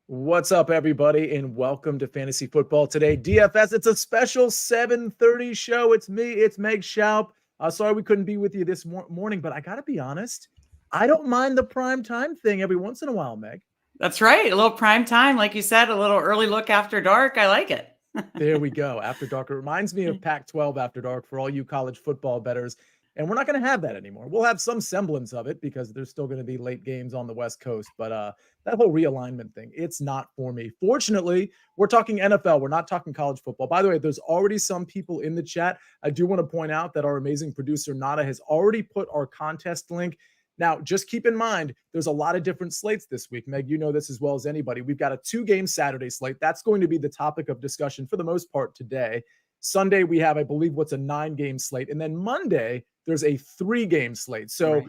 What's up, everybody, and welcome to Fantasy Football Today. DFS, it's a special 7:30 show. It's me, it's Meg Shoup. Sorry we couldn't be with you this morning, but I got to be honest, I don't mind the prime time thing every once in a while, Meg. That's right. A little prime time, like you said, a little early look after dark. I like it. There we go. After dark. It reminds me of Pac-12 after dark for all you college football bettors. And we're not going to have that anymore. We'll have some semblance of it because there's still going to be late games on the West Coast. But that whole realignment thing, it's not for me. Fortunately, we're talking NFL. We're not talking college football. By the way, there's already some people in the chat. I do want to point out that our amazing producer, Nada, has already put our contest link. Now, just keep in mind, there's a lot of different slates this week. Meg, you know this as well as anybody. We've got a 2-game Saturday slate. That's going to be the topic of discussion for the most part today. Sunday, we have, I believe, what's a 9-game slate. And then Monday, there's a 3-game slate. So right.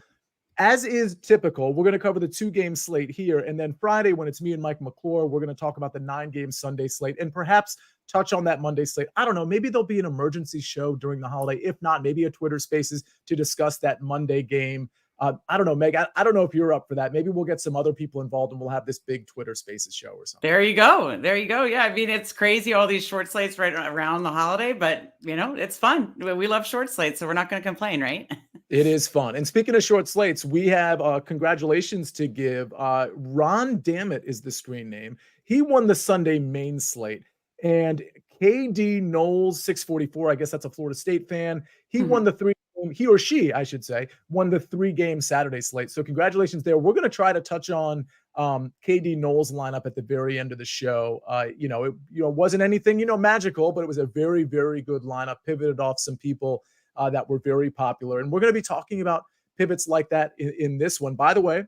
As is typical, we're going to cover the 2-game slate here. And then Friday, when it's me and Mike McClure, we're going to talk about the 9-game Sunday slate and perhaps touch on that Monday slate. I don't know. Maybe there'll be an emergency show during the holiday. If not, maybe a Twitter Spaces to discuss that Monday game. I don't know, Meg. I don't know if you're up for that. Maybe we'll get some other people involved and we'll have this big Twitter Spaces show or something. There you go. There you go. Yeah, I mean, it's crazy, all these short slates right around the holiday, but, you know, it's fun. We love short slates, so we're not going to complain, right? It is fun. And speaking of short slates, we have congratulations to give. Ron Dammit is the screen name. He won the Sunday main slate. And KD Knowles, 644, I guess that's a Florida State fan. He won the 3. He or she, I should say, won the 3-game Saturday slate. So congratulations there. We're going to try to touch on KD Knowles' lineup at the very end of the show. It wasn't anything, magical, but it was a very, very good lineup, pivoted off some people that were very popular. And we're going to be talking about pivots like that in this one. By the way,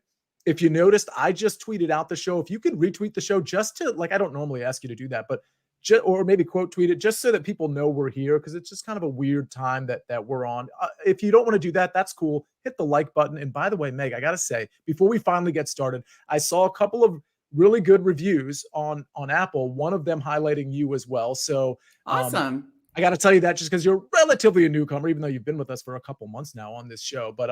if you noticed, I just tweeted out the show. If you could retweet the show just to, I don't normally ask you to do that, but or maybe quote tweet it just so that people know we're here, because it's just kind of a weird time that we're on. If you don't want to do that, that's cool. Hit the like button. And by the way, Meg, I got to say, before we finally get started, I saw a couple of really good reviews on Apple, one of them highlighting you as well. So awesome. I got to tell you that just because you're relatively a newcomer, even though you've been with us for a couple months now on this show. But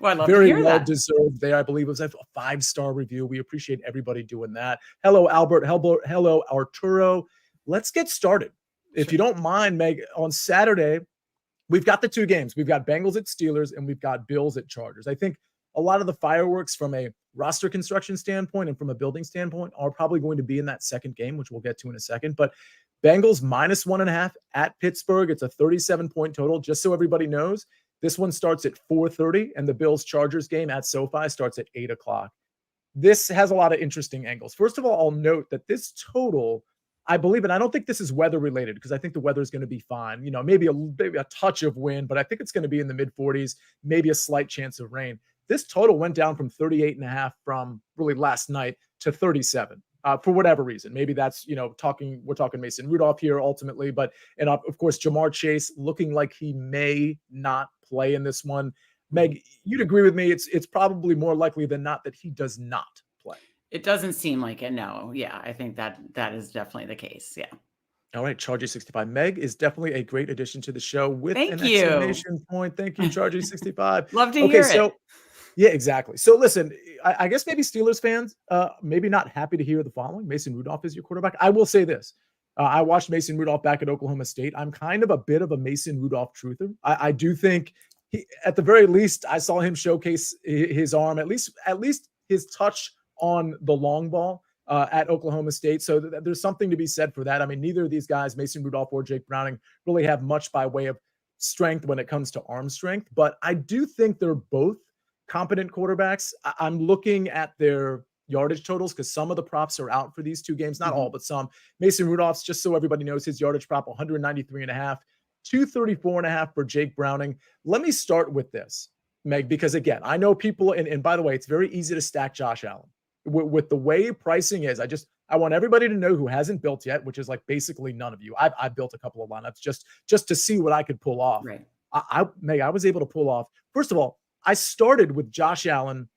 very well deserved there. I believe it was a 5-star review. We appreciate everybody doing that. Hello, Albert. Hello, Arturo. Let's get started. If you don't mind, Meg, on Saturday, we've got the 2 games. We've got Bengals at Steelers and we've got Bills at Chargers. I think a lot of the fireworks from a roster construction standpoint and from a building standpoint are probably going to be in that second game, which we'll get to in a second. But Bengals -1.5 at Pittsburgh. It's a 37-point total. Just so everybody knows, this one starts at 4:30 and the Bills-Chargers game at SoFi starts at 8 o'clock. This has a lot of interesting angles. First of all, I'll note that this total, I believe, and I don't think this is weather related because I think the weather is going to be fine. Maybe a touch of wind, but I think it's going to be in the mid-40s, maybe a slight chance of rain. This total went down from 38.5 from really last night to 37 for whatever reason. Maybe that's, we're talking Mason Rudolph here ultimately, and of course, Jamar Chase looking like he may not play in this one. Meg, you'd agree with me. It's probably more likely than not that he does not play. It doesn't seem like it. No. Yeah. I think that is definitely the case. Yeah. All right. Chargy65. Meg is definitely a great addition to the show with an exclamation point. Thank you, Chargy65. Love to hear it. Yeah, exactly. So listen, I guess maybe Steelers fans, maybe not happy to hear the following. Mason Rudolph is your quarterback. I will say this. I watched Mason Rudolph back at Oklahoma State. I'm kind of a bit of a Mason Rudolph truther. I do think at the very least, I saw him showcase his arm, at least his touch on the long ball at Oklahoma State. So there's something to be said for that. I mean, neither of these guys, Mason Rudolph or Jake Browning, really have much by way of strength when it comes to arm strength. But I do think they're both competent quarterbacks. I'm looking at their yardage totals because some of the props are out for these 2 games. Not all, but some. Mason Rudolph's, just so everybody knows, his yardage prop 193.5, 234.5 for Jake Browning. Let me start with this, Meg, because again, I know people, and by the way, it's very easy to stack Josh Allen. With the way pricing is, I want everybody to know who hasn't built yet, which is like basically none of you. I've built a couple of lineups just to see what I could pull off. Right. Meg, I was able to pull off. First of all, I started with Josh Allen,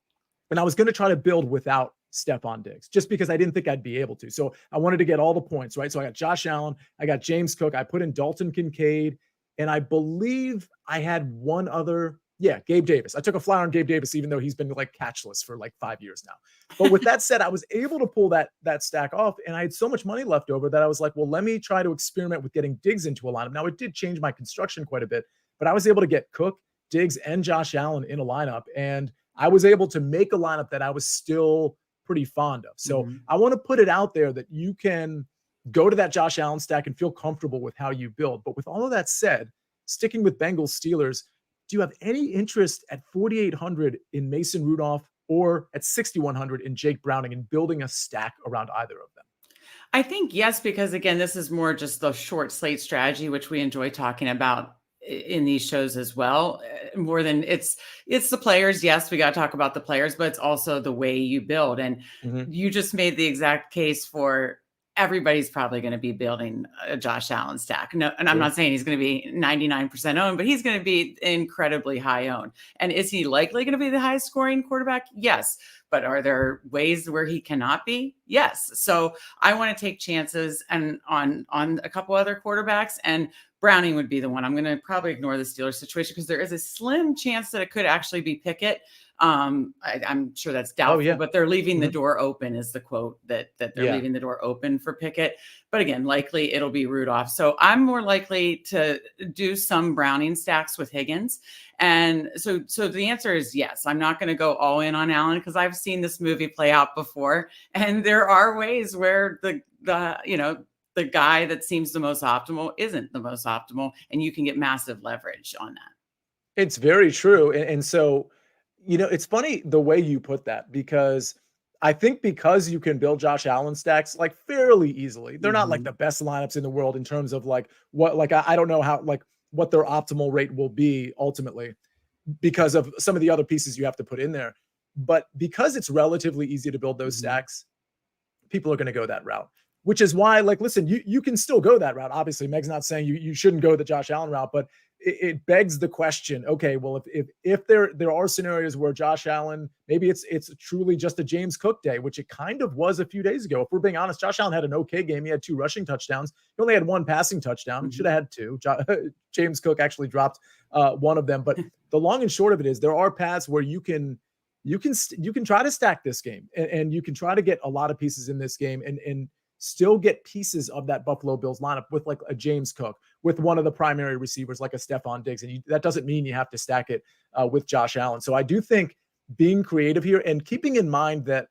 and I was going to try to build without Stephon Diggs, just because I didn't think I'd be able to. So I wanted to get all the points, right? So I got Josh Allen, I got James Cook, I put in Dalton Kincaid, and I believe I had one other Yeah, Gabe Davis. I took a flyer on Gabe Davis, even though he's been like catchless for like 5 years now. But with that said, I was able to pull that stack off, and I had so much money left over that I was like, well, let me try to experiment with getting Diggs into a lineup. Now, it did change my construction quite a bit, but I was able to get Cook, Diggs, and Josh Allen in a lineup, and I was able to make a lineup that I was still pretty fond of. So I want to put it out there that you can go to that Josh Allen stack and feel comfortable with how you build. But with all of that said, sticking with Bengals Steelers, do you have any interest at 4,800 in Mason Rudolph or at 6,100 in Jake Browning and building a stack around either of them? I think yes, because again, this is more just the short slate strategy, which we enjoy talking about in these shows as well. More than it's the players. Yes, we got to talk about the players, but it's also the way you build. And you just made the exact case for everybody's probably going to be building a Josh Allen stack. No, and I'm not saying he's going to be 99% owned, but he's going to be incredibly high owned. And is he likely going to be the highest scoring quarterback? Yes. But are there ways where he cannot be? Yes. So I want to take chances and on a couple other quarterbacks, and Browning would be the one. I'm going to probably ignore the Steelers situation because there is a slim chance that it could actually be Pickett. I'm sure that's doubtful, but they're leaving the door open is the quote that they're leaving the door open for Pickett. But again, likely it'll be Rudolph. So I'm more likely to do some Browning stacks with Higgins. And so the answer is yes. I'm not going to go all in on Allen because I've seen this movie play out before. And there are ways where the guy that seems the most optimal isn't the most optimal. And you can get massive leverage on that. It's very true. And so, it's funny the way you put that, because I think because you can build Josh Allen stacks like fairly easily. They're not like the best lineups in the world in terms of like what, like, I don't know how, like what their optimal rate will be ultimately because of some of the other pieces you have to put in there. But because it's relatively easy to build those stacks, people are going to go that route, which is why, like, listen, you can still go that route. Obviously, Meg's not saying you shouldn't go the Josh Allen route, but it begs the question, okay, well, if there are scenarios where Josh Allen, maybe it's truly just a James Cook day, which it kind of was a few days ago. If we're being honest, Josh Allen had an okay game. He had 2 rushing touchdowns. He only had 1 passing touchdown. Should have had 2. James Cook actually dropped one of them. But the long and short of it is there are paths where you can try to stack this game and you can try to get a lot of pieces in this game and still get pieces of that Buffalo Bills lineup with like a James Cook, with one of the primary receivers like a Stephon Diggs. And that doesn't mean you have to stack it with Josh Allen. So I do think being creative here and keeping in mind that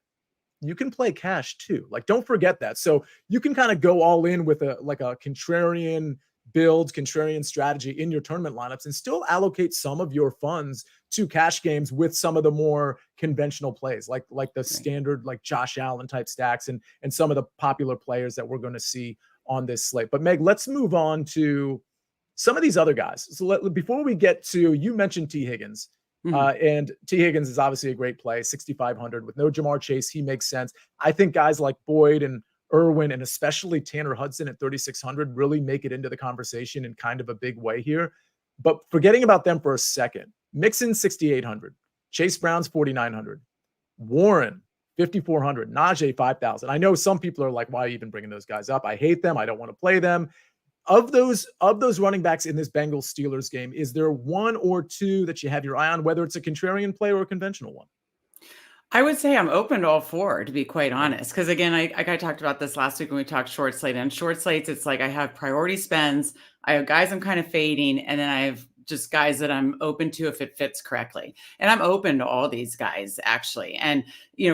you can play cash too. Like, don't forget that. So you can kind of go all in with a contrarian build, contrarian strategy in your tournament lineups and still allocate some of your funds to cash games with some of the more conventional plays, like the standard, like Josh Allen type stacks and some of the popular players that we're going to see on this slate. But Meg, let's move on to some of these other guys. So before we get to, you mentioned T. Higgins. And T. Higgins is obviously a great play, 6,500 with no Jamar Chase. He makes sense. I think guys like Boyd and Irwin and especially Tanner Hudson at 3,600 really make it into the conversation in kind of a big way here. But forgetting about them for a second, Mixon 6,800, Chase Brown's 4,900, Warren 5,400, Najee 5,000. I know some people are like, why are you even bringing those guys up? I hate them. I don't want to play them. Of those running backs in this Bengals Steelers game, is there one or two that you have your eye on, whether it's a contrarian play or a conventional one? I would say I'm open to all 4, to be quite honest. Because again, I talked about this last week when we talked short slate. And short slates, it's like I have priority spends. I have guys I'm kind of fading, and then I have just guys that I'm open to if it fits correctly. And I'm open to all these guys, actually. And,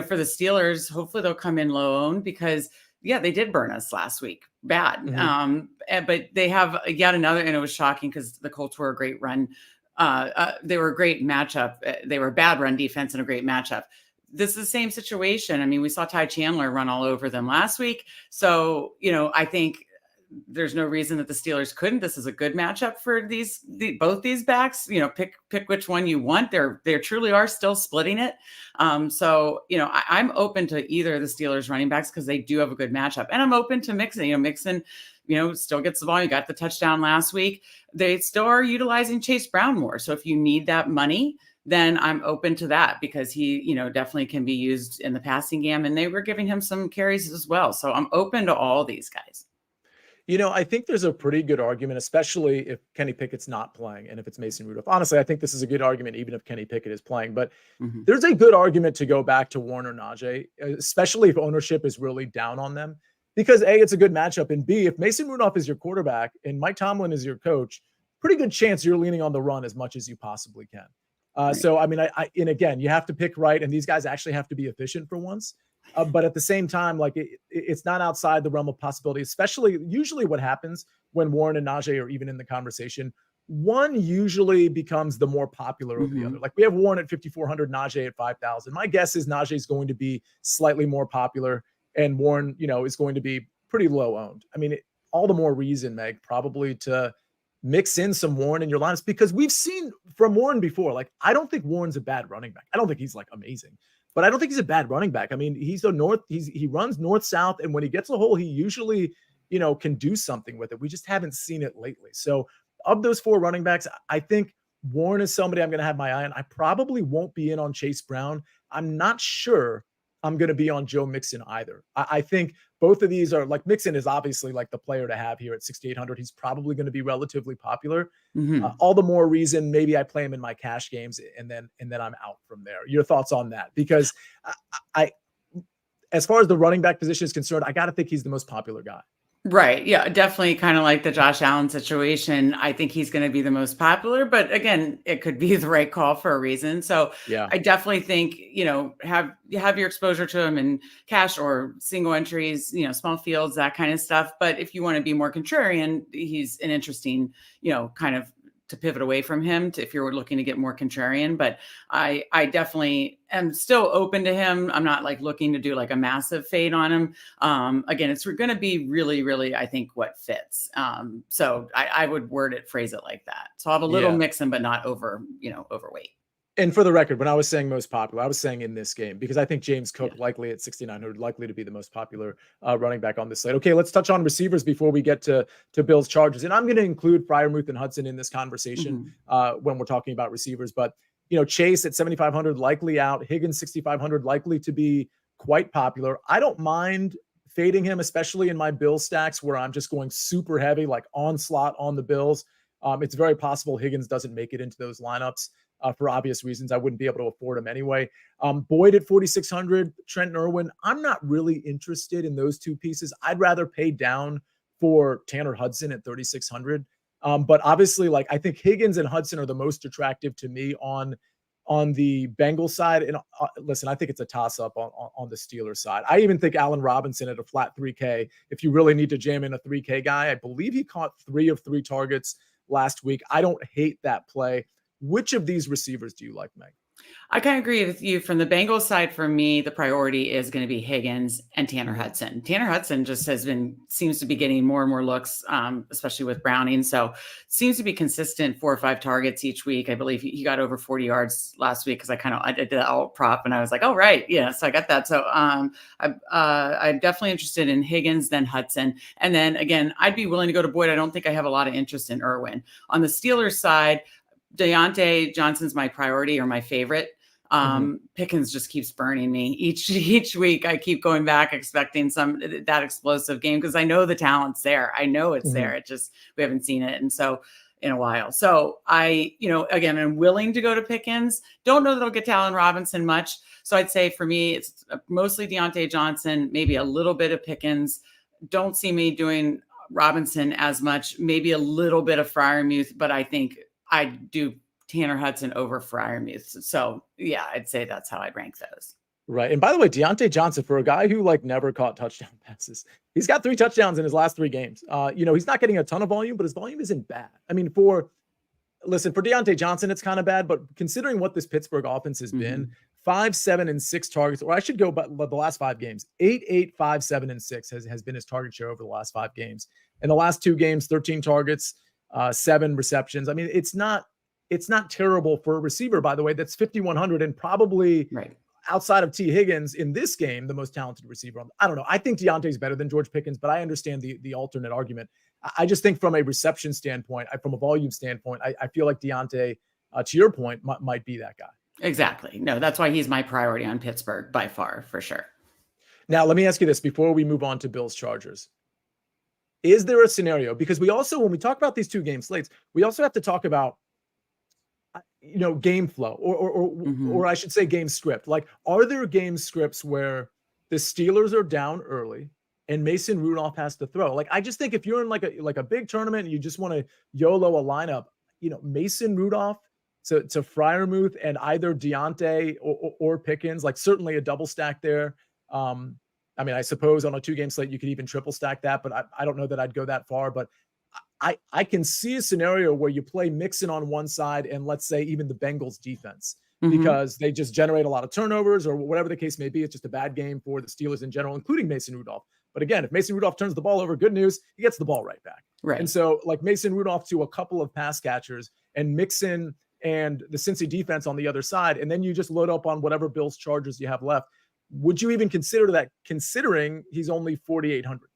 for the Steelers, hopefully they'll come in low owned because, they did burn us last week. Bad. But they have yet another, and it was shocking because the Colts were a great run. They were a great matchup. They were a bad run defense and a great matchup. This is the same situation. I mean, we saw Ty Chandler run all over them last week. So, I think there's no reason that the Steelers couldn't. This is a good matchup for both these backs. Pick which one you want. They truly are still splitting it. So, I'm open to either of the Steelers running backs because they do have a good matchup. And I'm open to Mixon. Mixon, still gets the ball. You got the touchdown last week. They still are utilizing Chase Brown more. So if you need that money, then I'm open to that because he, definitely can be used in the passing game, and they were giving him some carries as well. So I'm open to all these guys. I think there's a pretty good argument, especially if Kenny Pickett's not playing and if it's Mason Rudolph. Honestly, I think this is a good argument, even if Kenny Pickett is playing. But there's a good argument to go back to Warren or Najee, especially if ownership is really down on them. Because A, it's a good matchup. And B, if Mason Rudolph is your quarterback and Mike Tomlin is your coach, pretty good chance you're leaning on the run as much as you possibly can. Right. So, I mean, and again, you have to pick right. And these guys actually have to be efficient for once. But at the same time, like it's not outside the realm of possibility, especially usually what happens when Warren and Najee are even in the conversation. One usually becomes the more popular over the other. Like we have Warren at 5,400, Najee at 5,000. My guess is Najee is going to be slightly more popular and Warren, is going to be pretty low owned. I mean, all the more reason, Meg, probably to mix in some Warren in your lineups because we've seen from Warren before. Like, I don't think Warren's a bad running back. I don't think he's like amazing. But I don't think he's a bad running back. I mean, he runs north-south, and when he gets a hole, he usually, can do something with it. We just haven't seen it lately. So of those 4 running backs, I think Warren is somebody I'm going to have my eye on. I probably won't be in on Chase Brown. I'm not sure I'm going to be on Joe Mixon either. I think both of these are like Mixon is obviously like the player to have here at 6,800. He's probably going to be relatively popular. All the more reason maybe I play him in my cash games and then I'm out from there. Your thoughts on that? Because I as far as the running back position is concerned, I got to think he's the most popular guy. Right. Yeah, definitely kind of like the Josh Allen situation. I think he's going to be the most popular, but again, it could be the right call for a reason. So yeah, I definitely think, have your exposure to him in cash or single entries, small fields, that kind of stuff. But if you want to be more contrarian, he's an interesting, kind of to pivot away from him if you're looking to get more contrarian. But I definitely am still open to him. I'm not like looking to do like a massive fade on him. Again, it's going to be really, really, I think what fits. So I would phrase it like that. So I'll have a little mix but not overweight. And for the record, when I was saying most popular, I was saying in this game because I think James Cook likely at 6,900 likely to be the most popular running back on this slate. Okay, let's touch on receivers before we get to Bills Chargers. And I'm going to include Freiermuth and Hudson in this conversation when we're talking about receivers. But, Chase at 7,500 likely out. Higgins 6,500 likely to be quite popular. I don't mind fading him, especially in my Bills stacks where I'm just going super heavy, like onslaught on the Bills. It's very possible Higgins doesn't make it into those lineups. For obvious reasons, I wouldn't be able to afford him anyway. Boyd at 4,600, Trent Irwin. I'm not really interested in those two pieces. I'd rather pay down for Tanner Hudson at 3,600. But obviously, like I think Higgins and Hudson are the most attractive to me on the Bengals side. And listen, I think it's a toss-up on the Steelers side. I even think Allen Robinson at a flat 3K, if you really need to jam in a 3K guy, I believe he caught 3 of 3 targets last week. I don't hate that play. Which of these receivers do you like, Meg? I kind of agree with you. From the Bengals side, for me, the priority is going to be Higgins and Tanner Hudson. Tanner Hudson just seems to be getting more and more looks, especially with Browning. So seems to be consistent 4 or 5 targets each week. I believe he got over 40 yards last week because I did that alt prop and I was like, oh, right. Yeah. So I got that. So I'm definitely interested in Higgins, then Hudson. And then again, I'd be willing to go to Boyd. I don't think I have a lot of interest in Irwin. On the Steelers side, Deontay Johnson's my priority or my favorite. Pickens just keeps burning me each week. I keep going back expecting that explosive game because I know the talent's there. I know it's there. It just, we haven't seen it. And so in a while. So I, again, I'm willing to go to Pickens. Don't know that I'll get to Allen Robinson much. So I'd say for me, it's mostly Deontay Johnson, maybe a little bit of Pickens. Don't see me doing Robinson as much, maybe a little bit of Freiermuth, but I think I do Tanner Hudson over Freiermuth. So yeah, I'd say that's how I'd rank those. Right. And by the way, Deontay Johnson, for a guy who never caught touchdown passes, he's got 3 touchdowns in his last 3 games. He's not getting a ton of volume, but his volume isn't bad. I mean, for Deontay Johnson, it's kind of bad, but considering what this Pittsburgh offense has been, 5, 7, and 6 targets, or I should go by the last 5 games, 8, 8, 5, 7, and 6 has been his target share over the last 5 games. In the last 2 games, 13 targets, 7 receptions. I mean, it's not terrible for a receiver, by the way, that's 5,100 and probably outside of T. Higgins in this game, the most talented receiver. I don't know. I think Deontay's better than George Pickens, but I understand the alternate argument. I just think from a reception standpoint, from a volume standpoint, I feel like Deontay, to your point, might be that guy. Exactly. No, that's why he's my priority on Pittsburgh by far, for sure. Now, let me ask you this before we move on to Bills Chargers. is there a scenario? Because we also, when we talk about these 2 game slates, we also have to talk about, game flow or I should say game script. Like, are there game scripts where the Steelers are down early and Mason Rudolph has to throw? Like, I just think if you're in like a big tournament and you just want to YOLO a lineup, Mason Rudolph to Freiermuth and either Deontay or Pickens, like certainly a double stack there. I mean, I suppose on a 2 game slate, you could even triple stack that, but I don't know that I'd go that far. But I can see a scenario where you play Mixon on one side and let's say even the Bengals defense, because they just generate a lot of turnovers or whatever the case may be. It's just a bad game for the Steelers in general, including Mason Rudolph. But again, if Mason Rudolph turns the ball over, good news, he gets the ball right back. Right. And so like Mason Rudolph to a couple of pass catchers and Mixon and the Cincy defense on the other side, and then you just load up on whatever Bills Chargers you have left. Would you even consider that, considering he's only 4,800?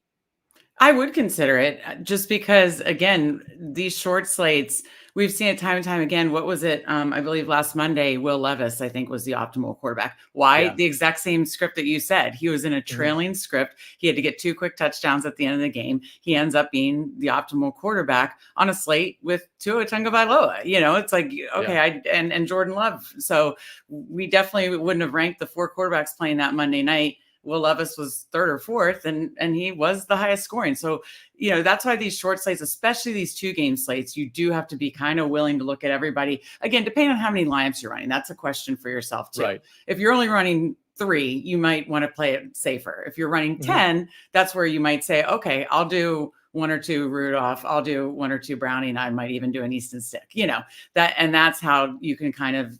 I would consider it just because, again, these short slates, we've seen it time and time again. What was it? I believe last Monday, Will Levis, I think, was the optimal quarterback. Why? Yeah. The exact same script that you said. He was in a trailing script. He had to get 2 quick touchdowns at the end of the game. He ends up being the optimal quarterback on a slate with Tua Tagovailoa. It's like, okay, and Jordan Love. So we definitely wouldn't have ranked the 4 quarterbacks playing that Monday night. Will Levis was 3rd or 4th, and he was the highest scoring. So, that's why these short slates, especially these 2 game slates, you do have to be kind of willing to look at everybody. Again, depending on how many lineups you're running, that's a question for yourself too. Right. If you're only running 3, you might want to play it safer. If you're running 10, that's where you might say, okay, I'll do 1 or 2 Rudolph. I'll do 1 or 2 Browning. I might even do an Easton Stick, and that's how you can kind of,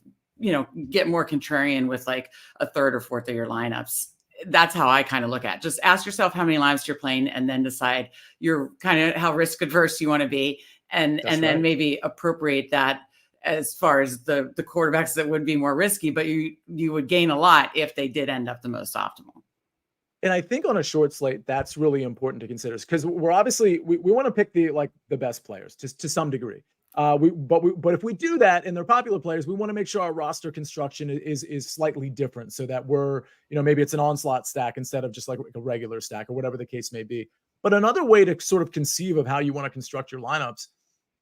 get more contrarian with like a 3rd or 4th of your lineups. That's how I kind of look at it. Just ask yourself how many lives you're playing and then decide you're kind of how risk adverse you want to be. And then maybe appropriate that as far as the quarterbacks that would be more risky, but you would gain a lot if they did end up the most optimal. And I think on a short slate, that's really important to consider because we're obviously, we want to pick the best players to some degree. But if we do that and they're popular players, we want to make sure our roster construction is slightly different so that we're, maybe it's an onslaught stack instead of just like a regular stack or whatever the case may be. But another way to sort of conceive of how you want to construct your lineups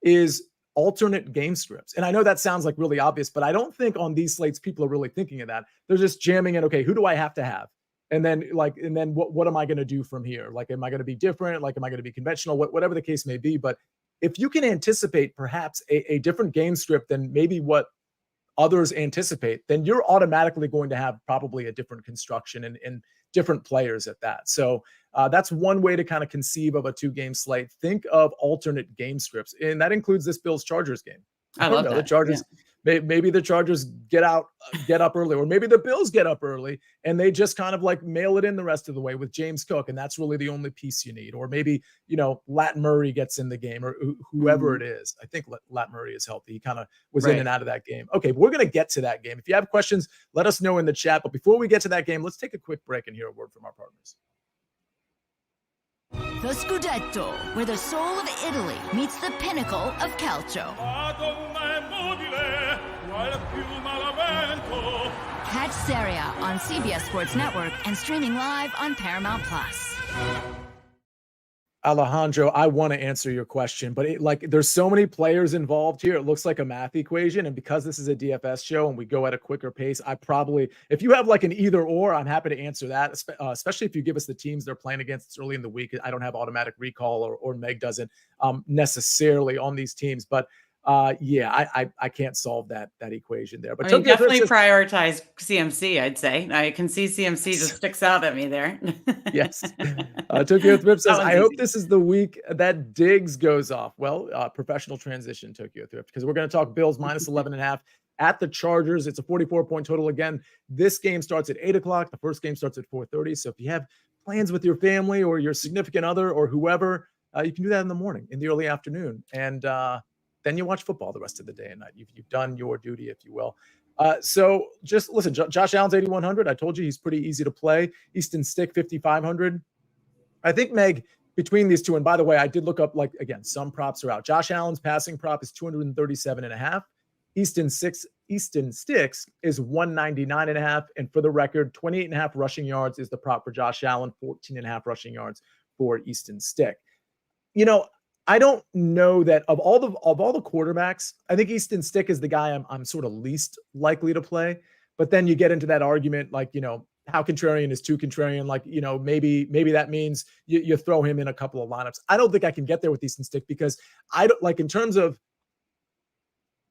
is alternate game scripts. And I know that sounds like really obvious, but I don't think on these slates, people are really thinking of that. They're just jamming in, okay, who do I have to have? And then what am I going to do from here? Like, am I going to be different? Like, am I going to be conventional? Whatever the case may be. But if you can anticipate perhaps a different game script than maybe what others anticipate, then you're automatically going to have probably a different construction and different players at that. So that's one way to kind of conceive of a 2-game slate. Think of alternate game scripts. And that includes this Bills Chargers game. I love that. The Chargers, maybe the Chargers get up early, or maybe the Bills get up early and they just kind of like mail it in the rest of the way with James Cook. And that's really the only piece you need. Or maybe, Lat Murray gets in the game or whoever it is. I think Lat Murray is healthy. He kind of was in and out of that game. Okay, we're going to get to that game. If you have questions, let us know in the chat. But before we get to that game, let's take a quick break and hear a word from our partners. The Scudetto, where the soul of Italy meets the pinnacle of calcio. Catch Serie A on CBS Sports Network and streaming live on Paramount Plus. Alejandro, I want to answer your question, but there's so many players involved here. It looks like a math equation. And because this is a DFS show and we go at a quicker pace, if you have like an either or, I'm happy to answer that, especially if you give us the teams they're playing against. It's early in the week. I don't have automatic recall or Meg doesn't necessarily on these teams, but I can't solve that equation there. But definitely prioritize CMC, I'd say. I can see CMC just sticks out at me there. Yes. Tokyo Thrift says, I hope this is the week that Diggs goes off. Well, professional transition, Tokyo Thrift, because we're going to talk Bills minus 11.5 at the Chargers. It's a 44-point total. Again, this game starts at 8 o'clock. The first game starts at 4:30. So if you have plans with your family or your significant other or whoever, you can do that in the morning, in the early afternoon. And, then you watch football the rest of the day and night. You've done your duty, if you will. So just listen, Josh Allen's 8,100. I told you he's pretty easy to play. Easton Stick, 5,500. I think, Meg, between these two, and by the way, I did look up, some props are out. Josh Allen's passing prop is 237.5. Easton Sticks is 199.5. And for the record, 28.5 rushing yards is the prop for Josh Allen, 14.5 rushing yards for Easton Stick. I don't know that of all the quarterbacks, I think Easton Stick is the guy I'm sort of least likely to play. But then you get into that argument, like, how contrarian is too contrarian? Like, maybe that means you throw him in a couple of lineups. I don't think I can get there with Easton Stick because I don't like in terms of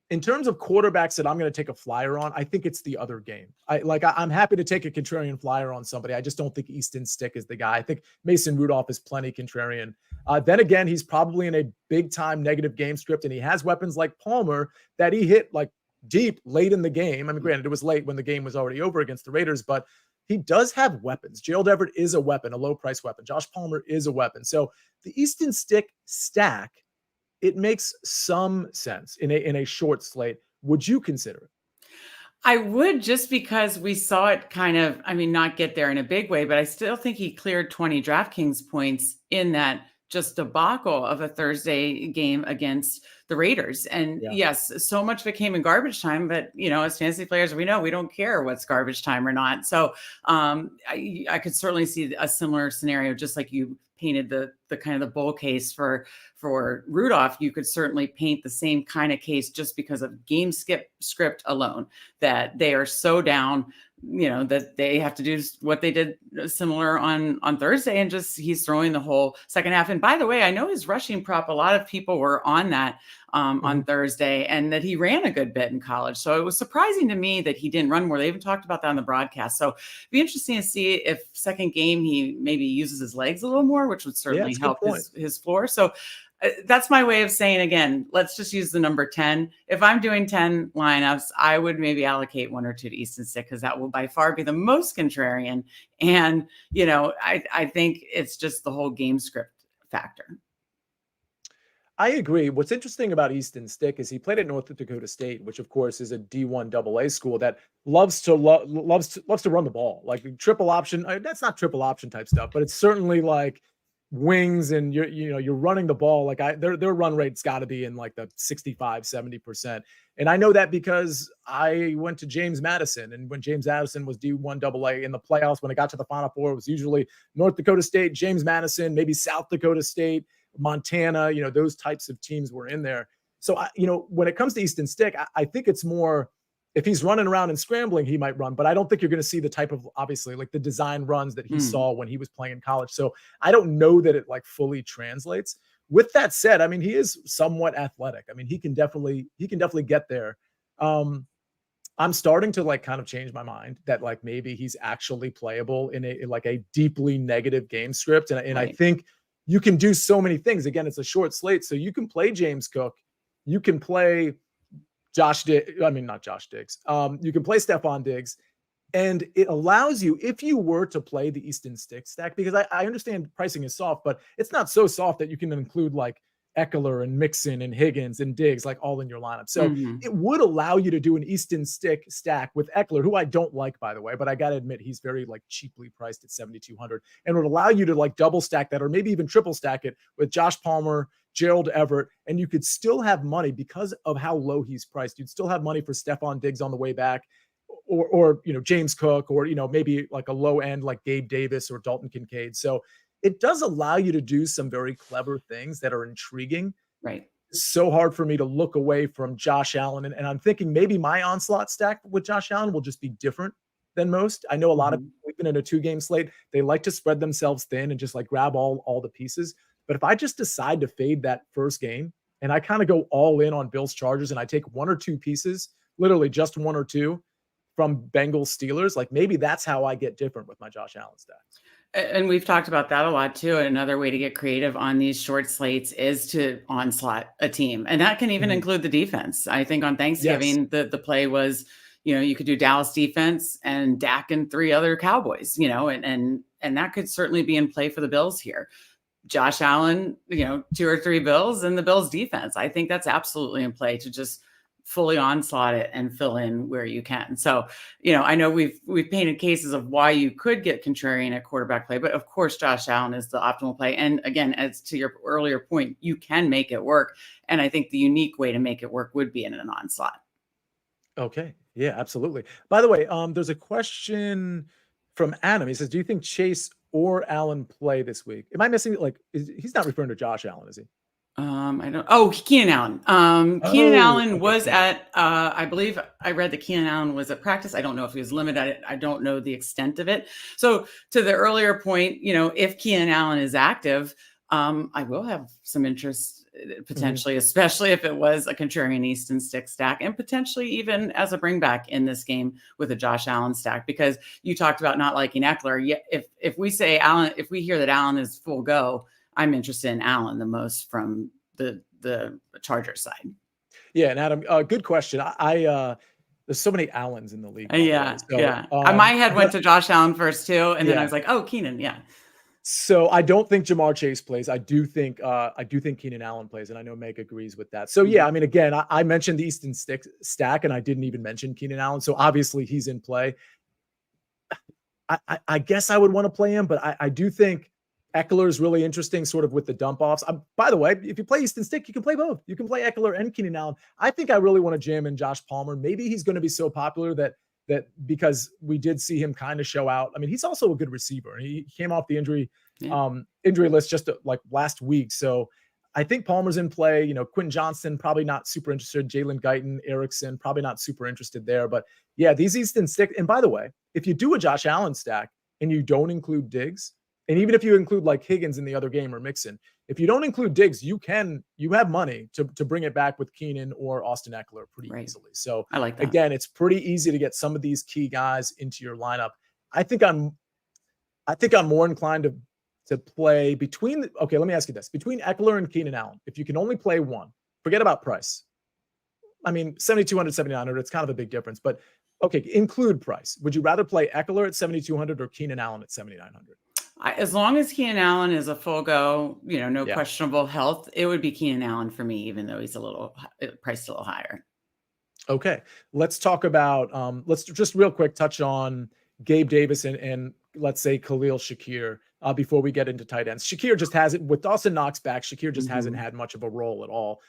quarterbacks that I'm going to take a flyer on, I think it's the other game. I'm happy to take a contrarian flyer on somebody. I just don't think Easton Stick is the guy. I think Mason Rudolph is plenty contrarian. Then again, he's probably in a big time negative game script, and he has weapons like Palmer that he hit like deep late in the game. I mean, granted, it was late when the game was already over against the Raiders, but he does have weapons. Gerald Everett is a weapon, a low price weapon. Josh Palmer is a weapon. So the Easton Stick stack, it makes some sense in a short slate. Would you consider it? I would, just because we saw it kind of, not get there in a big way, but I still think he cleared 20 DraftKings points in that just debacle of a Thursday game against the Raiders. And yes, so much of it came in garbage time, but as fantasy players, we know we don't care what's garbage time or not. So I could certainly see a similar scenario, just like you painted the kind of the bull case for Rudolph. You could certainly paint the same kind of case just because of game script alone, that they are so down, that they have to do what they did similar on Thursday, and just he's throwing the whole second half. And by the way, I know his rushing prop, a lot of people were on that on Thursday, and that he ran a good bit in college. So it was surprising to me that he didn't run more. They even talked about that on the broadcast. So it'd be interesting to see if second game he maybe uses his legs a little more, which would certainly help his floor. So that's my way of saying, again, let's just use the number 10. If I'm doing 10 lineups, I would maybe allocate 1 or 2 to Easton Stick, because that will by far be the most contrarian. And, I think it's just the whole game script factor. I agree. What's interesting about Easton Stick is he played at North Dakota State, which of course is a D1 AA school that loves to run the ball, like triple option. That's not triple option type stuff, but it's certainly like wings, and you're running the ball. Like their run rate's got to be in like the 65-70%. And I know that because I went to James Madison, and when James Madison was D1 AA in the playoffs, when it got to the Final Four, it was usually North Dakota State, James Madison, maybe South Dakota State, Montana, those types of teams were in there. So, when it comes to Easton Stick, I think it's more, if he's running around and scrambling, he might run, but I don't think you're going to see the type of, obviously, like the design runs that he saw when he was playing in college. So I don't know that it like fully translates. With that said, he is somewhat athletic. He can definitely get there. I'm starting to like kind of change my mind that like maybe he's actually playable in a deeply negative game script. And I think you can do so many things. Again, it's a short slate, so you can play James Cook, you can play not Josh Diggs. You can play Stephon Diggs, and it allows you, if you were to play the Easton Stick stack, because I understand pricing is soft, but it's not so soft that you can include like Eckler and Mixon and Higgins and Diggs like all in your lineup. So it would allow you to do an Easton Stick stack with Eckler, who I don't like, by the way, but I got to admit he's very like cheaply priced at 7,200, and it would allow you to like double stack that, or maybe even triple stack it with Josh Palmer, Gerald Everett, and you could still have money because of how low he's priced. You'd still have money for Stephon Diggs on the way back, or James Cook, or maybe like a low end like Gabe Davis or Dalton Kincaid. So it does allow you to do some very clever things that are intriguing. Right. It's so hard for me to look away from Josh Allen. And I'm thinking maybe my onslaught stack with Josh Allen will just be different than most. I know a lot of people, even in a 2-game slate, they like to spread themselves thin and just like grab all the pieces. But if I just decide to fade that first game and I kind of go all in on Bills Chargers and I take 1 or 2 pieces, literally just 1 or 2 from Bengals Steelers, like maybe that's how I get different with my Josh Allen stack. And we've talked about that a lot too. And another way to get creative on these short slates is to onslaught a team. And that can even include the defense. I think on Thanksgiving, the play was, you could do Dallas defense and Dak and 3 other Cowboys, and that could certainly be in play for the Bills here. Josh Allen, 2 or 3 Bills and the Bills defense. I think that's absolutely in play to just fully onslaught it and fill in where you can. So, I know we've painted cases of why you could get contrarian at quarterback play, but of course, Josh Allen is the optimal play. And again, as to your earlier point, you can make it work. And I think the unique way to make it work would be in an onslaught. Okay. Yeah, absolutely. By the way, there's a question from Adam. He says, do you think Chase or Allen play this week? Am I missing? Like, he's not referring to Josh Allen, is he? I don't. Oh, Keenan Allen. Keenan Allen was at. I believe I read that Keenan Allen was at practice. I don't know if he was limited. I don't know the extent of it. So to the earlier point, if Keenan Allen is active, I will have some interest potentially, especially if it was a contrarian Easton stick stack, and potentially even as a bring back in this game with a Josh Allen stack, because you talked about not liking Eckler. Yeah, if we say Allen, if we hear that Allen is full go, I'm interested in Allen the most from the Chargers side. Yeah, and Adam, good question. I there's so many Allens in the league. Yeah. My head went to Josh Allen first too, and then I was like, oh, Keenan, yeah. So I don't think Jamar Chase plays. I do think Keenan Allen plays, and I know Meg agrees with that. So yeah, I mean, again, I mentioned the Easton stick stack, and I didn't even mention Keenan Allen. So obviously he's in play. I guess I would want to play him, but I do think Eckler is really interesting, sort of with the dump offs. By the way, if you play Easton stick, you can play both. You can play Eckler and Keenan Allen. I think I really want to jam in Josh Palmer. Maybe he's going to be so popular that because we did see him kind of show out. I mean, he's also a good receiver. He came off the injury list just like last week. So I think Palmer's in play. Quentin Johnston, probably not super interested. Jalen Guyton, Erickson, probably not super interested there. But yeah, these Easton stick. And by the way, if you do a Josh Allen stack and you don't include Diggs, and even if you include like Higgins in the other game or Mixon, if you don't include Diggs, you have money to bring it back with Keenan or Austin Eckler pretty easily. So I like that. Again, it's pretty easy to get some of these key guys into your lineup. I think I'm more inclined to play between. Okay, let me ask you this: between Eckler and Keenan Allen, if you can only play one, forget about price. I mean, 7,200, 7,900, it's kind of a big difference. But okay, include price. Would you rather play Eckler at 7,200 or Keenan Allen at 7,900? As long as Keenan Allen is a full go, no questionable health, it would be Keenan Allen for me, even though he's priced a little higher. Okay, let's talk about, let's just real quick touch on Gabe Davis and let's say Khalil Shakir before we get into tight ends. Shakir just hasn't, with Dawson Knox back, Shakir just hasn't had much of a role at all.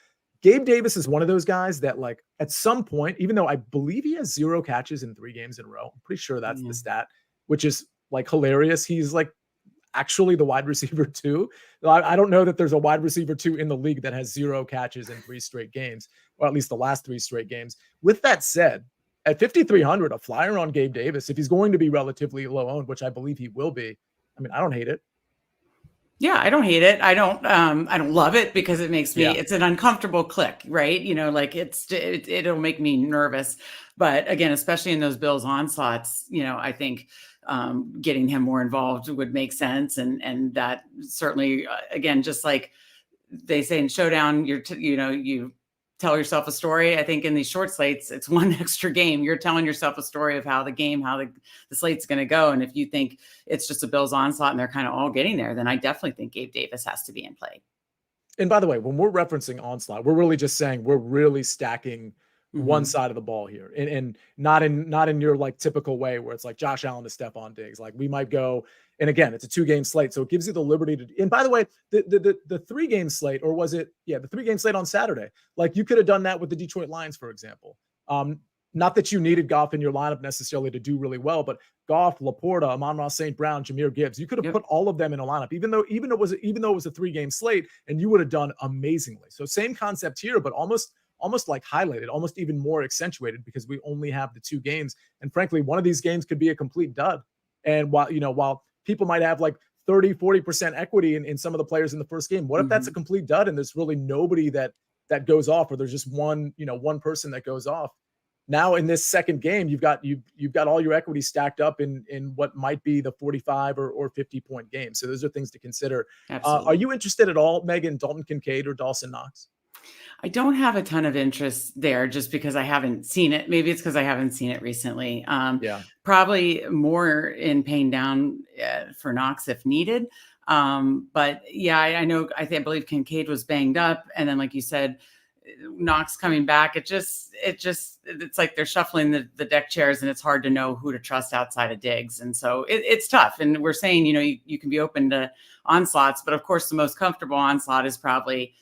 Gabe Davis is one of those guys that, like, at some point, even though I believe he has 0 catches in 3 games in a row, I'm pretty sure that's the stat, which is like hilarious. He's like actually the wide receiver 2. I don't know that there's a wide receiver 2 in the league that has 0 catches in 3 straight games, or at least the last 3 straight games. With that said, at 5,300, a flyer on Gabe Davis, if he's going to be relatively low owned, which I believe he will be, I mean, I don't hate it. Yeah, I don't hate it. I don't love it because it makes me, it's an uncomfortable click, right? Like it'll make me nervous. But again, especially in those Bills onslaughts, I think getting him more involved would make sense. And that certainly, again, just like they say in Showdown, you tell yourself a story. I think in these short slates, it's one extra game. You're telling yourself a story of how the slate's going to go. And if you think it's just a Bills onslaught and they're kind of all getting there, then I definitely think Gabe Davis has to be in play. And by the way, when we're referencing onslaught, we're really just saying we're really stacking one side of the ball here, and not in your like typical way where it's like Josh Allen to Stephon Diggs. Like we might go, and again, it's a 2-game slate, so it gives you the liberty to. And by the way, the 3-game slate, or was it? Yeah, the 3-game slate on Saturday. Like you could have done that with the Detroit Lions, for example. Not that you needed Goff in your lineup necessarily to do really well, but Goff, Laporta, Amon-Ra St. Brown, Jahmyr Gibbs, you could have put all of them in a lineup, even though it was a 3-game slate, and you would have done amazingly. So same concept here, but almost like highlighted, almost even more accentuated because we only have the 2 games. And frankly, one of these games could be a complete dud. And while people might have like 30-40% equity in some of the players in the first game, what if that's a complete dud and there's really nobody that goes off, or there's just one person that goes off? Now in this second game, you've got all your equity stacked up in what might be the 45 or 50 point game. So those are things to consider. Are you interested at all, Megan, Dalton Kincaid or Dawson Knox? I don't have a ton of interest there just because I haven't seen it. Maybe it's because I haven't seen it recently. Probably more in paying down for Knox if needed. But yeah, I believe Kincaid was banged up. And then, like you said, Knox coming back, it's like they're shuffling the deck chairs and it's hard to know who to trust outside of Diggs. And so it's tough. And we're saying, you can be open to onslaughts, but of course the most comfortable onslaught is probably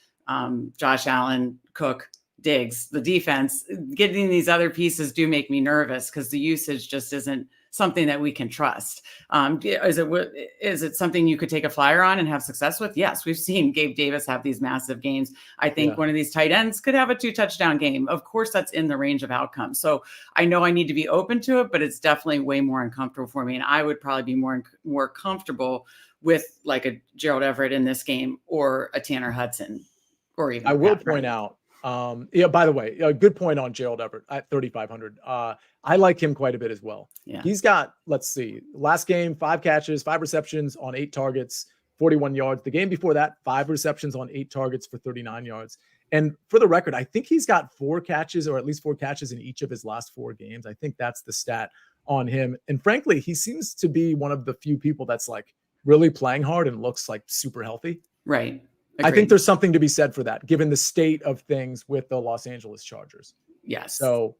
Josh Allen, Cook, Diggs. The defense, getting these other pieces do make me nervous because the usage just isn't something that we can trust. Is it something you could take a flyer on and have success with? Yes, we've seen Gabe Davis have these massive games. I think one of these tight ends could have a 2-touchdown game. Of course, that's in the range of outcomes. So I know I need to be open to it, but it's definitely way more uncomfortable for me. And I would probably be more comfortable with like a Gerald Everett in this game, or a Tanner Hudson, or even. I will point out, by the way, a good point on Gerald Everett at 3,500. I like him quite a bit as well. Yeah. He's got, let's see, last game, 5 catches, 5 receptions on 8 targets, 41 yards. The game before that, 5 receptions on 8 targets for 39 yards. And for the record, I think he's got 4 catches, or at least 4 catches in each of his last 4 games. I think that's the stat on him. And frankly, he seems to be one of the few people that's like really playing hard and looks like super healthy. Right. Agreed. I think there's something to be said for that, given the state of things with the Los Angeles Chargers. Yes. So,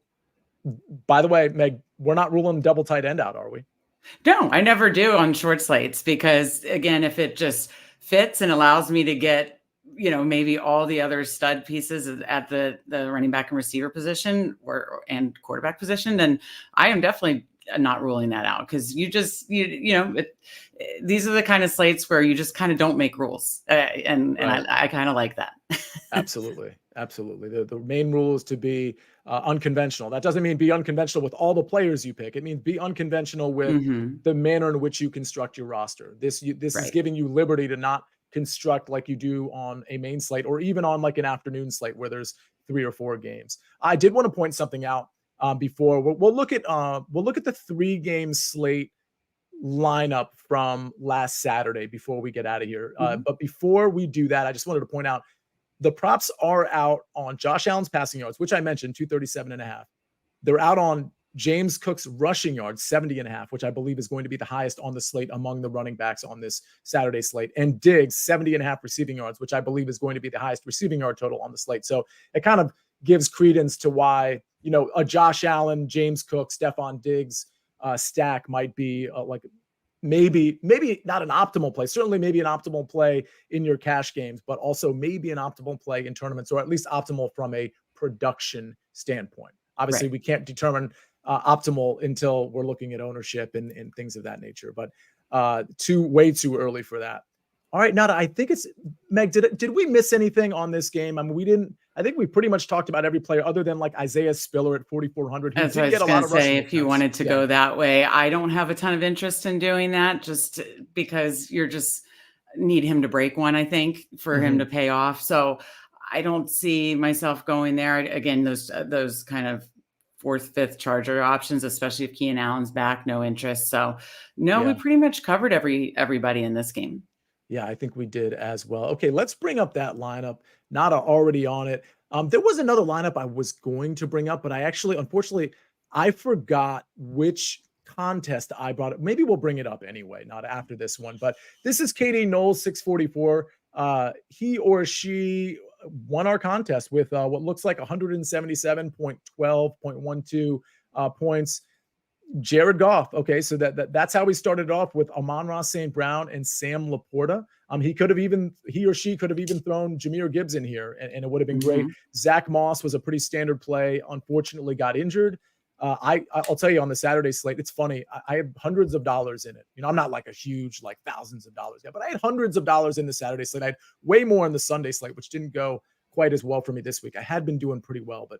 by the way, Meg, we're not ruling double tight end out, are we? No, I never do on short slates, because again, if it just fits and allows me to get, maybe all the other stud pieces at the running back and receiver position and quarterback position, then I am definitely not ruling that out, because these are the kind of slates where you just kind of don't make rules, and I kind of like that. Absolutely. The main rule is to be unconventional. That doesn't mean be unconventional with all the players you pick. It means be unconventional with the manner in which you construct your roster. This is giving you liberty to not construct like you do on a main slate, or even on like an afternoon slate where there's 3 or 4 games. I did want to point something out before we'll look at the 3-game slate lineup from last Saturday before we get out of here. But before we do that, I just wanted to point out the props are out on Josh Allen's passing yards, which I mentioned, 237.5. They're out on James Cook's rushing yards, 70.5, which I believe is going to be the highest on the slate among the running backs on this Saturday slate. And Diggs, 70.5 receiving yards, which I believe is going to be the highest receiving yard total on the slate. So it kind of gives credence to why, a Josh Allen, James Cook, Stephon Diggs stack might be like maybe not an optimal play, certainly maybe an optimal play in your cash games, but also maybe an optimal play in tournaments, or at least optimal from a production standpoint. Obviously, we can't determine optimal until we're looking at ownership and things of that nature, but way too early for that. All right, Nada, I think it's Meg. Did we miss anything on this game? I mean, we didn't. I think we pretty much talked about every player other than like Isaiah Spiller at 4,400. That's what I was going to say. If you wanted to go that way, I don't have a ton of interest in doing that, just because you're just need him to break one, I think, for him to pay off. So I don't see myself going there again. Those kind of 4th, 5th Charger options, especially if Keenan Allen's back, no interest. So we pretty much covered everybody in this game. Yeah, I think we did as well. Okay, let's bring up that lineup. Nada already on it. There was another lineup I was going to bring up, but unfortunately, I forgot which contest I brought up. Maybe we'll bring it up anyway, not after this one. But this is KD Knowles, 644. He or she won our contest with what looks like 177.12.12 points. Jared Goff. Okay, so that's how we started off with Amon-Ra St. Brown and Sam Laporta. He or she could have even thrown Jahmyr Gibbs in here, and it would have been great. Zach Moss was a pretty standard play. Unfortunately, got injured. I'll tell you, on the Saturday slate, it's funny. I have hundreds of dollars in it. I'm not like a huge, like thousands of dollars yet, but I had hundreds of dollars in the Saturday slate. I had way more in the Sunday slate, which didn't go quite as well for me this week. I had been doing pretty well, but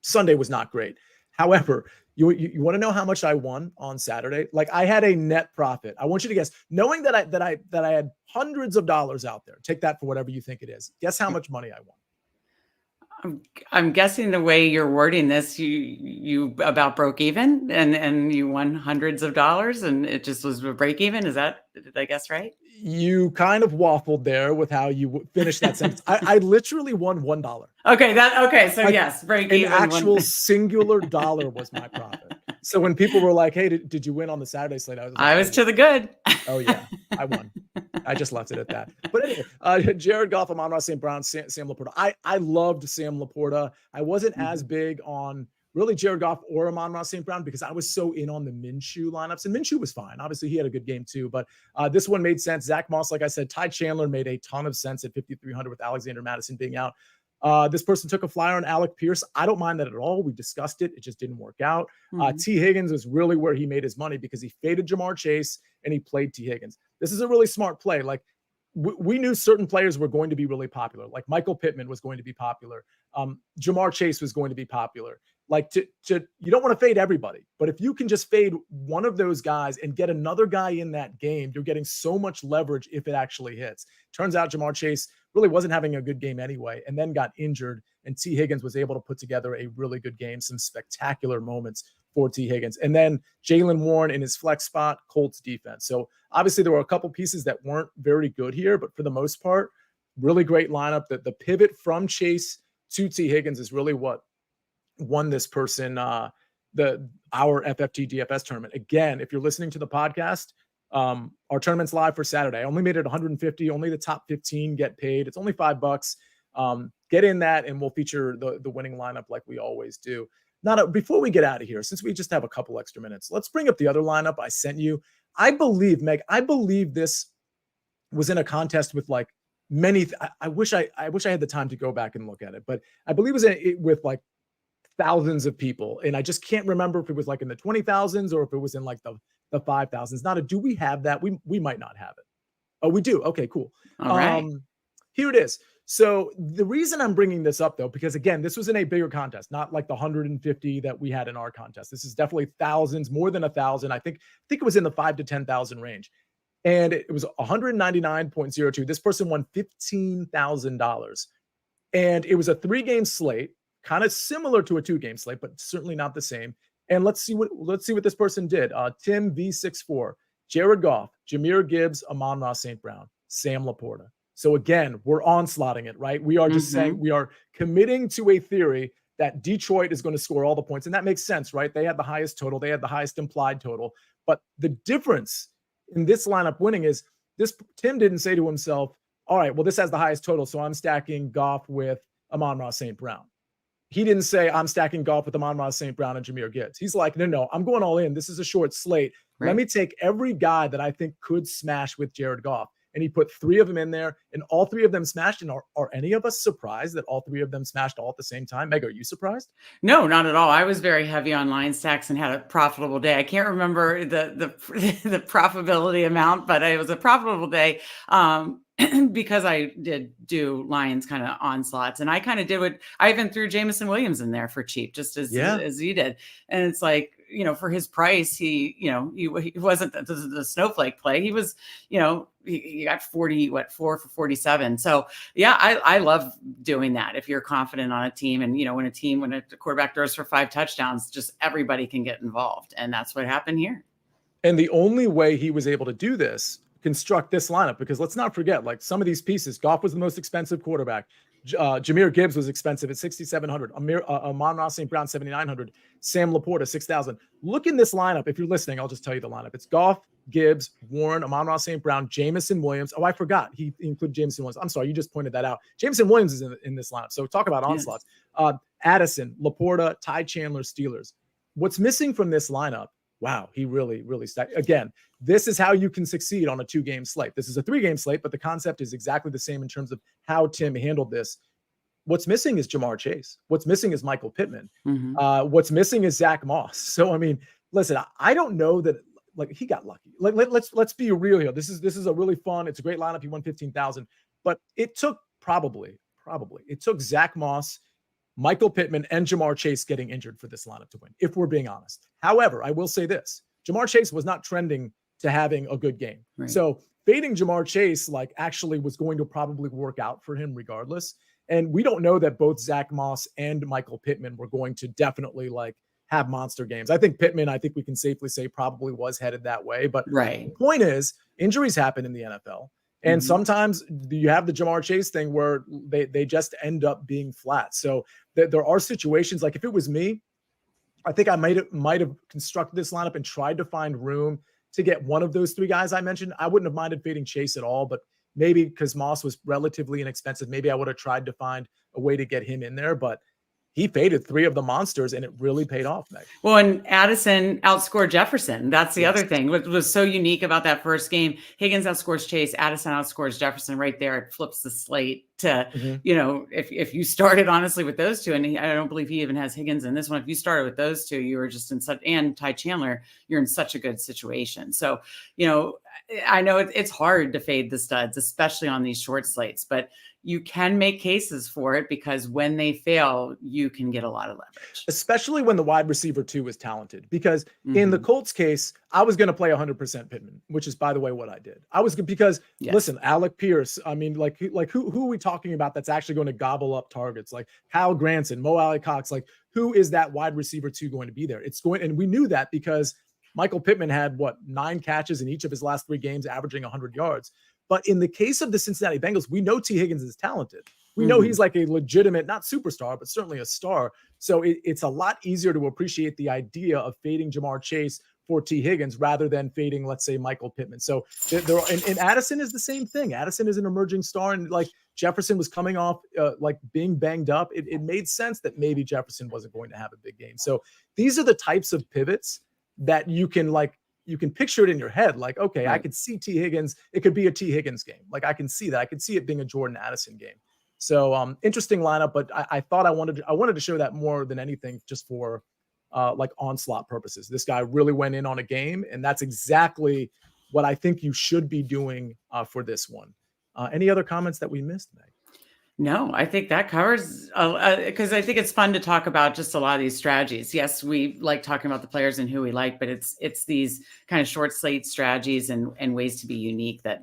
Sunday was not great. However, you want to know how much I won on Saturday? Like, I had a net profit. I want you to guess, knowing that I had hundreds of dollars out there. Take that for whatever you think it is. Guess how much money I won. I'm guessing the way you're wording this, you about broke even and you won hundreds of dollars and it just was a break even. Did I guess right? You kind of waffled there with how you finished that sentence. I literally won $1. Okay. So yes, break even. An actual singular dollar was my profit. So when people were like, "Hey, did you win on the Saturday slate?" I was to the good. Oh yeah, I won. I just left it at that. But anyway, Jared Goff, Amon-Ra St. Brown, Sam Laporta. I loved Sam Laporta. I wasn't as big on really Jared Goff or Amon-Ra St. Brown because I was so in on the Minshew lineups, and Minshew was fine. Obviously, he had a good game too, but this one made sense. Zach Moss, like I said, Ty Chandler made a ton of sense at 5,300 with Alexander Madison being out. This person took a flyer on Alec Pierce. I don't mind that at all. We discussed it. It just didn't work out. T. Higgins was really where he made his money because he faded Jamar Chase and he played T. Higgins. This is a really smart play. Like we knew certain players were going to be really popular. Like Michael Pittman was going to be popular. Jamar Chase was going to be popular. Like you don't want to fade everybody, but if you can just fade one of those guys and get another guy in that game, you're getting so much leverage if it actually hits. Turns out Jamar Chase really wasn't having a good game anyway, and then got injured, and T. Higgins was able to put together a really good game, some spectacular moments for T. Higgins. And then Jaylen Warren in his flex spot, Colts defense. So obviously there were a couple pieces that weren't very good here, but for the most part, really great lineup. The pivot from Chase to T. Higgins is really what won this person our FFT DFS tournament. Again, if you're listening to the podcast, our tournament's live for Saturday. I only made it 150. Only the top 15 get paid. It's only $5. Get in that, and we'll feature the winning lineup like we always do. Before we get out of here, since we just have a couple extra minutes, let's bring up the other lineup I sent you. I believe, Meg, this was in a contest with like many. I wish I had the time to go back and look at it, but I believe it was with like thousands of people, and I just can't remember if it was like in the 20,000s or if it was in like the 5,000s. Do we have that? We might not have it. Oh, we do. Okay, cool. All right. Here it is. So the reason I'm bringing this up, though, because again, this was in a bigger contest, not like the 150 that we had in our contest. This is definitely thousands, more than 1,000. I think it was in the 5,000 to 10,000 range, and it was 199.02. This person won $15,000, and it was a 3-game slate, kind of similar to a 2-game slate, but certainly not the same. And let's see what this person did. Tim V64, Jared Goff, Jahmyr Gibbs, Amon-Ra St. Brown, Sam Laporta. So again, we're onslaughting it, right? We are just saying we are committing to a theory that Detroit is going to score all the points. And that makes sense, right? They had the highest total. They had the highest implied total. But the difference in this lineup winning is Tim didn't say to himself, all right, well, this has the highest total, so I'm stacking Goff with Amon-Ra St. Brown. He didn't say I'm stacking Goff with Amon-Ra St. Brown and Jahmyr Gibbs. He's like, no, I'm going all in. This is a short slate. Right. Let me take every guy that I think could smash with Jared Goff. And he put 3 of them in there, and all 3 of them smashed. And are any of us surprised that all 3 of them smashed all at the same time? Meg, are you surprised? No, not at all. I was very heavy on line stacks and had a profitable day. I can't remember the profitability amount, but it was a profitable day because I did do Lions kind of onslaughts. And I kind of did what I even threw Jameson Williams in there for cheap, just as you did. And it's like, for his price, he wasn't the snowflake play. He was, he got 4 for 47. So yeah, I love doing that. If you're confident on a team and, when a quarterback throws for 5 touchdowns, just everybody can get involved. And that's what happened here. And the only way he was able to do this, construct this lineup, because let's not forget, like some of these pieces, Goff was the most expensive quarterback. Jahmyr Gibbs was expensive at $6,700. Amon-Ra St. Brown, $7,900. Sam Laporta, $6,000. Look in this lineup. If you're listening, I'll just tell you the lineup. It's Goff, Gibbs, Warren, Amon-Ra St. Brown, Jameson Williams. Oh, I forgot. He included Jameson Williams. I'm sorry. You just pointed that out. Jameson Williams is in this lineup. So talk about onslaughts. Yes. Addison, Laporta, Ty Chandler, Steelers. What's missing from this lineup? Wow, he really, really stacked. Again, this is how you can succeed on a 2-game slate. This is a 3-game slate, but the concept is exactly the same in terms of how Tim handled this. What's missing is Jamar Chase. What's missing is Michael Pittman. What's missing is Zach Moss. So, I mean, listen, I don't know that he got lucky. Let's be real here. This is a really fun. It's a great lineup. He won 15,000, but it took probably it took Zach Moss, Michael Pittman, and Jamar Chase getting injured for this lineup to win, if we're being honest. However, I will say this. Jamar Chase was not trending to having a good game. Right. So fading Jamar Chase actually was going to probably work out for him regardless. And we don't know that both Zach Moss and Michael Pittman were going to definitely have monster games. I think Pittman, we can safely say probably was headed that way. But the point is, injuries happen in the NFL. And sometimes you have the Jamar Chase thing where they just end up being flat. So there are situations, like if it was me, I think I might have constructed this lineup and tried to find room to get one of those 3 guys I mentioned. I wouldn't have minded fading Chase at all, but maybe because Moss was relatively inexpensive, maybe I would have tried to find a way to get him in there. But he faded 3 of the monsters, and it really paid off, Meg. Well, and Addison outscored Jefferson. That's the other thing. What was so unique about that first game, Higgins outscores Chase, Addison outscores Jefferson right there. It flips the slate to, if you started honestly with those two, and I don't believe he even has Higgins in this one. If you started with those two, you were just and Ty Chandler, you're in such a good situation. So, I know it's hard to fade the studs, especially on these short slates, but you can make cases for it because when they fail, you can get a lot of leverage. Especially when the wide receiver 2 is talented. Because in the Colts case, I was going to play 100% Pittman, which is, by the way, what I did. Listen, Alec Pierce, I mean, like who are we talking about that's actually going to gobble up targets? Like Kyle Granson, Mo Alley Cox, like who is that wide receiver 2 going to be there? And we knew that because Michael Pittman had 9 catches in each of his last 3 games, averaging 100 yards. But in the case of the Cincinnati Bengals, we know T. Higgins is talented. We know he's like a legitimate, not superstar, but certainly a star. So it's a lot easier to appreciate the idea of fading Jamar Chase for T. Higgins rather than fading, let's say, Michael Pittman. So and Addison is the same thing. Addison is an emerging star, and like Jefferson was coming off like being banged up. It made sense that maybe Jefferson wasn't going to have a big game. So these are the types of pivots that you can picture it in your head. Like, okay, right. I could see T. Higgins. It could be a T. Higgins game. Like I can see that. I could see it being a Jordan Addison game. So interesting lineup, but I thought I wanted to show that more than anything just for like onslaught purposes. This guy really went in on a game, and that's exactly what I think you should be doing for this one. Any other comments that we missed, Meg? No, I think that covers, because I think it's fun to talk about just a lot of these strategies. Yes, we like talking about the players and who we like, but it's these kind of short slate strategies and ways to be unique that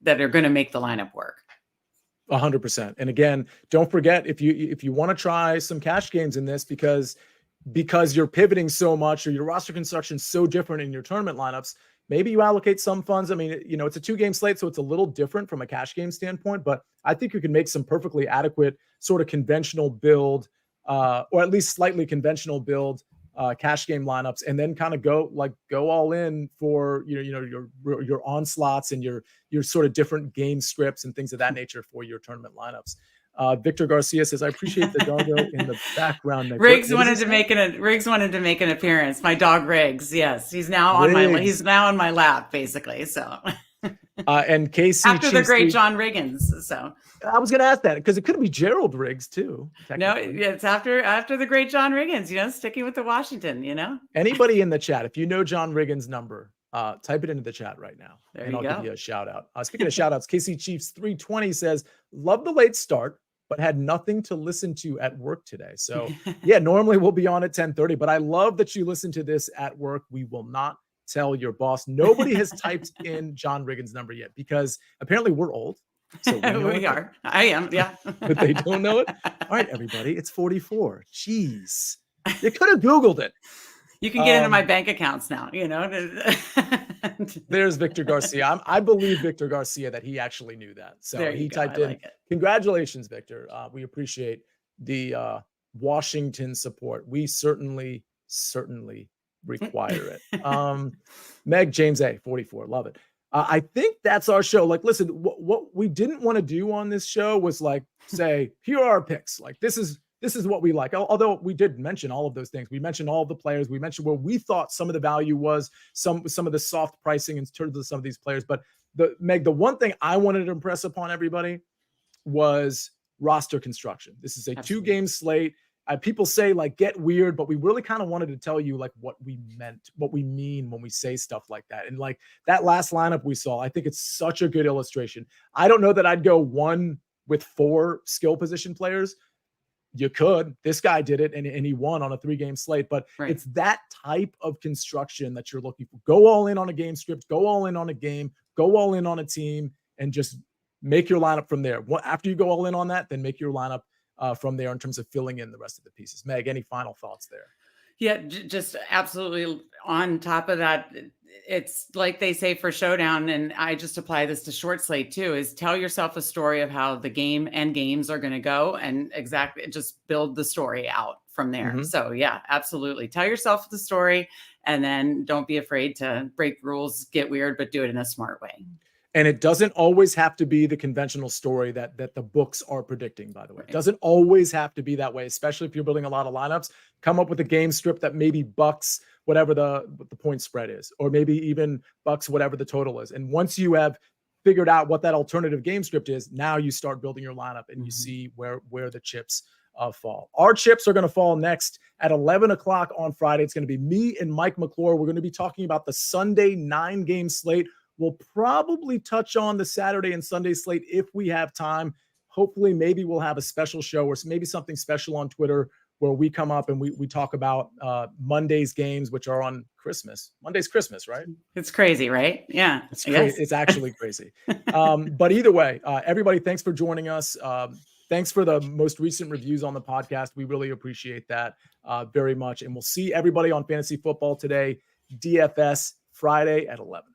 are going to make the lineup work. 100%. And again, don't forget, if you want to try some cash games in this, because you're pivoting so much or your roster construction is so different in your tournament lineups, maybe you allocate some funds. I mean, it's a 2-game slate, so it's a little different from a cash game standpoint, but I think you can make some perfectly adequate sort of conventional build, or at least slightly conventional build cash game lineups, and then kind of go all in for your onslaughts and your sort of different game scripts and things of that nature for your tournament lineups. Victor Garcia says, I appreciate the doggo in the background. Riggs wanted to make an appearance. My dog Riggs. Yes. He's now on my lap, basically. So, and Casey after the great John Riggins. So I was going to ask that because it could be Gerald Riggs too. No, it's after the great John Riggins, sticking with the Washington, Anybody in the chat, if you know John Riggins' number, type it into the chat right now. I'll give you a shout out. Speaking of shout outs, KC Chiefs 320 says, love the late start, but had nothing to listen to at work today. So yeah, normally we'll be on at 10:30, but I love that you listen to this at work. We will not tell your boss. Nobody has typed in John Riggins' number yet because apparently we're old. So we are. I am. Yeah. But they don't know it. All right, everybody. It's 44. Jeez. You could have Googled it. You can get into my bank accounts now, There's Victor Garcia. I believe Victor Garcia that he actually knew that. So he typed in, congratulations, Victor. We appreciate the Washington support. We certainly require it. Meg James A, 44. Love it. I think that's our show. Like, listen, what we didn't want to do on this show was like say, here are our picks. Like, this is what we like. Although we did mention all of those things. We mentioned all of the players. We mentioned where we thought some of the value was, some of the soft pricing in terms of some of these players. But the one thing I wanted to impress upon everybody was roster construction. This is a 2-game slate. People say like get weird, but we really kind of wanted to tell you like what we mean when we say stuff like that. And like that last lineup we saw, I think it's such a good illustration. I don't know that I'd go 1 with 4 skill position players. You could. This guy did it, and he won on a 3-game slate. But It's that type of construction that you're looking for. Go all in on a game script. Go all in on a game. Go all in on a team, and just make your lineup from there. After you go all in on that, then make your lineup from there in terms of filling in the rest of the pieces. Meg, any final thoughts there? Yeah, just absolutely on top of that. It's like they say for Showdown, and I just apply this to short slate too, is tell yourself a story of how the game and games are going to go and just build the story out from there. Mm-hmm. So yeah, absolutely. Tell yourself the story and then don't be afraid to break rules, get weird, but do it in a smart way. And it doesn't always have to be the conventional story that the books are predicting, by the way. It doesn't always have to be that way, especially if you're building a lot of lineups. Come up with a game script that maybe bucks whatever the point spread is, or maybe even bucks whatever the total is. And once you have figured out what that alternative game script is, now you start building your lineup and you see where the chips fall. Our chips are going to fall next at 11 o'clock on Friday. It's going to be me and Mike McClure. We're going to be talking about the Sunday 9-game slate. We'll probably touch on the Saturday and Sunday slate if we have time. Hopefully, maybe we'll have a special show or maybe something special on Twitter where we come up and we talk about Monday's games, which are on Christmas. Monday's Christmas, right? It's crazy, right? Yeah. It's actually crazy. But either way, everybody, thanks for joining us. Thanks for the most recent reviews on the podcast. We really appreciate that very much. And we'll see everybody on Fantasy Football Today, DFS Friday at 11.